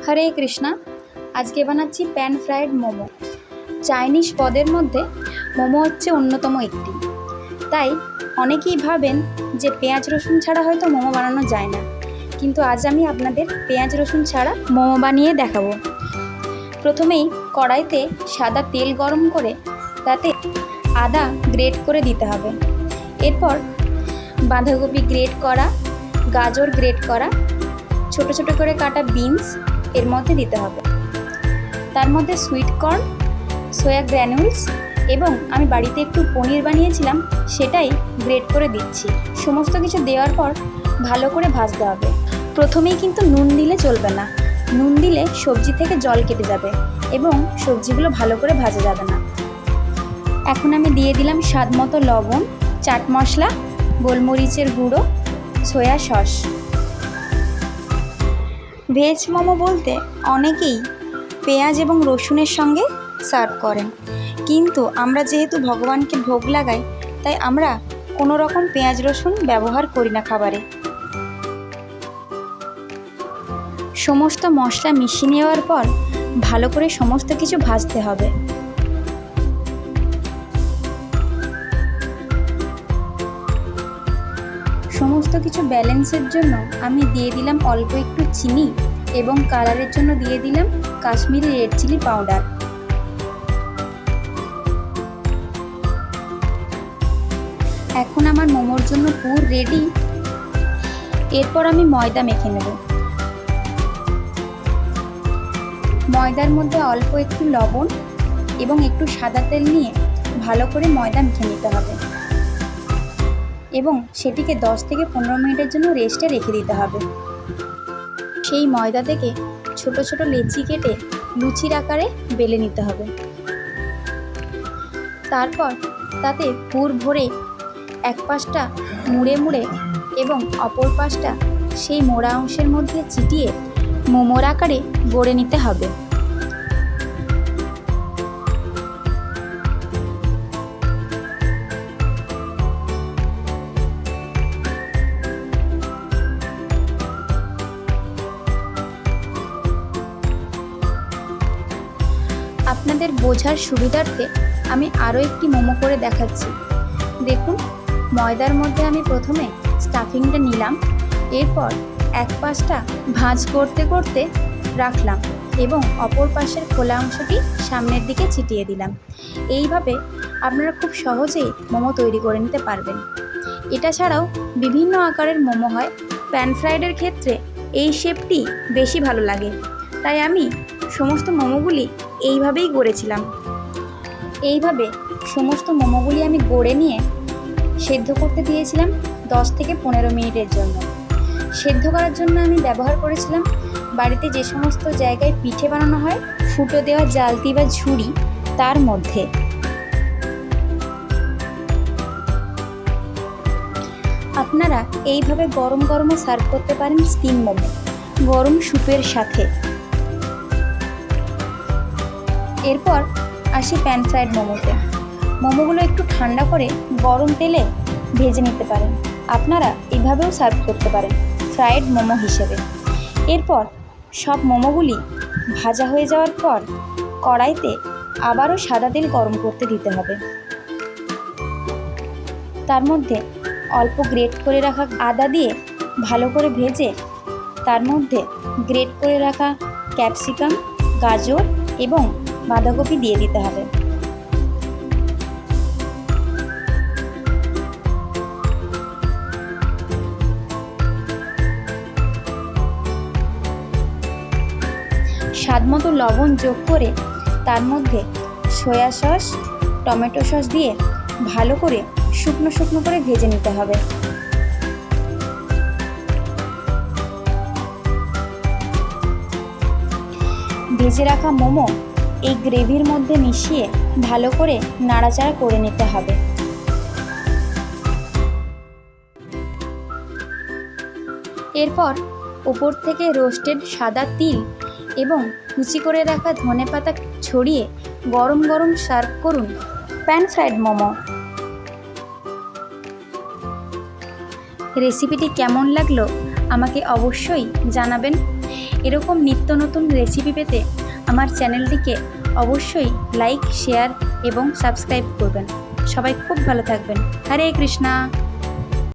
হরে কৃষ্ণা। আজকে বানাচ্ছি pan fried momo. Chinese পদের মধ্যে মোমো হচ্ছে অন্যতম একটি। তাই অনেকেই ভাবেন যে পেঁয়াজ রসুন ছাড়া হয়তো মোমো বানানো যায় না, কিন্তু আজ আমি আপনাদের পেঁয়াজ রসুন ছাড়া মোমো বানিয়ে দেখাবো। প্রথমেই কড়াইতে সাদা তেল গরম করে তাতে আদা গ্রেট করে দিতে হবে। এরপর বাঁধাকপি গ্রেট করা, গাজর গ্রেট করা, ছোট ছোট করে কাটা বিনস এর মধ্যে দিতে হবে। তার মধ্যে সুইট কর্ন, সোয়া গ্র্যানুলস এবং আমি বাড়িতে একটু পনির বানিয়েছিলাম সেটাই গ্রেট করে দিচ্ছি। সমস্ত কিছু দেওয়ার পর ভালো করে ভাজতে হবে। প্রথমেই কিন্তু নুন দিলে চলবে না, নুন দিলে সবজি থেকে জল কেটে যাবে এবং সবজিগুলো ভালো করে ভাজা যাবে না। এখন আমি দিয়ে দিলাম স্বাদ মতো লবণ, চাট মশলা, গোলমরিচের গুঁড়ো, সয়া সস। ভেজ মোমো বলতে অনেকেই পেঁয়াজ এবং রসুনের সঙ্গে সার্ভ করেন, কিন্তু আমরা যেহেতু ভগবানকে ভোগ লাগাই তাই আমরা কোনো রকম পেঁয়াজ রসুন ব্যবহার করি না খাবারে। সমস্ত মশলা মিশিয়ে নেওয়ার পর ভালো করে সমস্ত কিছু ভাজতে হবে। সমস্ত কিছু ব্যালেন্সের জন্য আমি দিয়ে দিলাম অল্প একটু চিনি এবং কালারের জন্য দিয়ে দিলাম কাশ্মীরি রেড চিলি পাউডার। এখন আমার মোমোর জন্য পুর রেডি। এরপর আমি ময়দা মেখে নেব। ময়দার মধ্যে অল্প একটু লবণ এবং একটু সাদা তেল নিয়ে ভালো করে ময়দা মেখে নিতে হবে এবং সেটিকে 10 থেকে 15 মিনিটের জন্য রেস্টে রেখে দিতে হবে। সেই ময়দা থেকে ছোট ছোট লেচি কেটে লুচির আকারে বেলে নিতে হবে। তারপর তাতে পুর ভরে এক পাশটা মুড়ে মুড়ে এবং অপর পাশটা সেই মোড়া অংশের মধ্যে চিটিয়ে মোমোর আকারে গড়ে নিতে হবে। আপনাদের বোঝার সুবিধার্থে আমি আরও একটি মোমো করে দেখাচ্ছি। দেখুন, ময়দার মধ্যে আমি প্রথমে স্টাফিংটা নিলাম, এরপর এক পাশটা ভাঁজ করতে করতে রাখলাম এবং অপর পাশের খোলা অংশটি সামনের দিকে ছিটিয়ে দিলাম। এইভাবে আপনারা খুব সহজেই মোমো তৈরি করে নিতে পারবেন। এটা ছাড়াও বিভিন্ন আকারের মোমো হয়। প্যান ফ্রাইডের ক্ষেত্রে এই শেপটি বেশি ভালো লাগে, তাই আমি সমস্ত মোমোগুলি এইভাবেই গড়েছিলাম। এইভাবে সমস্ত মোমোগুলি আমি গড়ে নিয়ে সেদ্ধ করতে দিয়েছিলাম 10 থেকে 15 মিনিটের জন্য। সেদ্ধ করার জন্য আমি ব্যবহার করেছিলাম বাড়িতে যে সমস্ত জায়গায় পিঠে বানানো হয় ফুটো দেওয়া জালতি বা ঝুড়ি, তার মধ্যে। আপনারা এইভাবে গরম গরমও সার্ভ করতে পারেন স্টিম মোমো গরম স্যুপের সাথে। এরপর আসি প্যান ফ্রাইড মোমোতে। মোমোগুলো একটু ঠান্ডা করে গরম তেলে ভেজে নিতে পারেন। আপনারা এভাবেও সার্ভ করতে পারেন ফ্রাইড মোমো হিসেবে। এরপর সব মোমোগুলি ভাজা হয়ে যাওয়ার পর কড়াইতে আবারও সাদা তেল গরম করতে দিতে হবে। তার মধ্যে অল্প গ্রেট করে রাখা আদা দিয়ে ভালো করে ভেজে তার মধ্যে গ্রেট করে রাখা ক্যাপসিকাম, গাজর এবং বাঁধাকপি দিয়ে দিতে হবে। স্বাদমতো লবণ যোগ করে তার মধ্যে সয়া সস, টমেটো সস দিয়ে ভালো করে শুকনো শুকনো করে ভেজে নিতে হবে। ভেজে রাখা মোমো এই গ্রেভির মধ্যে মিশিয়ে ভালো করে নাড়াচাড়া করে নিতে হবে। এরপর উপর থেকে রোস্টেড সাদা তিল এবং কুচি করে রাখা ধনেপাতা ছড়িয়ে গরম গরম সার্ভ করুন প্যান ফ্রাইড মোমো। রেসিপিটি কেমন লাগলো আমাকে অবশ্যই জানাবেন এরকম নিত্য নতুন রেসিপি পেতে আমার চ্যানেলটিকে অবশ্যই লাইক, শেয়ার এবং সাবস্ক্রাইব করবেন। সবাই খুব ভালো থাকবেন। হরে কৃষ্ণা।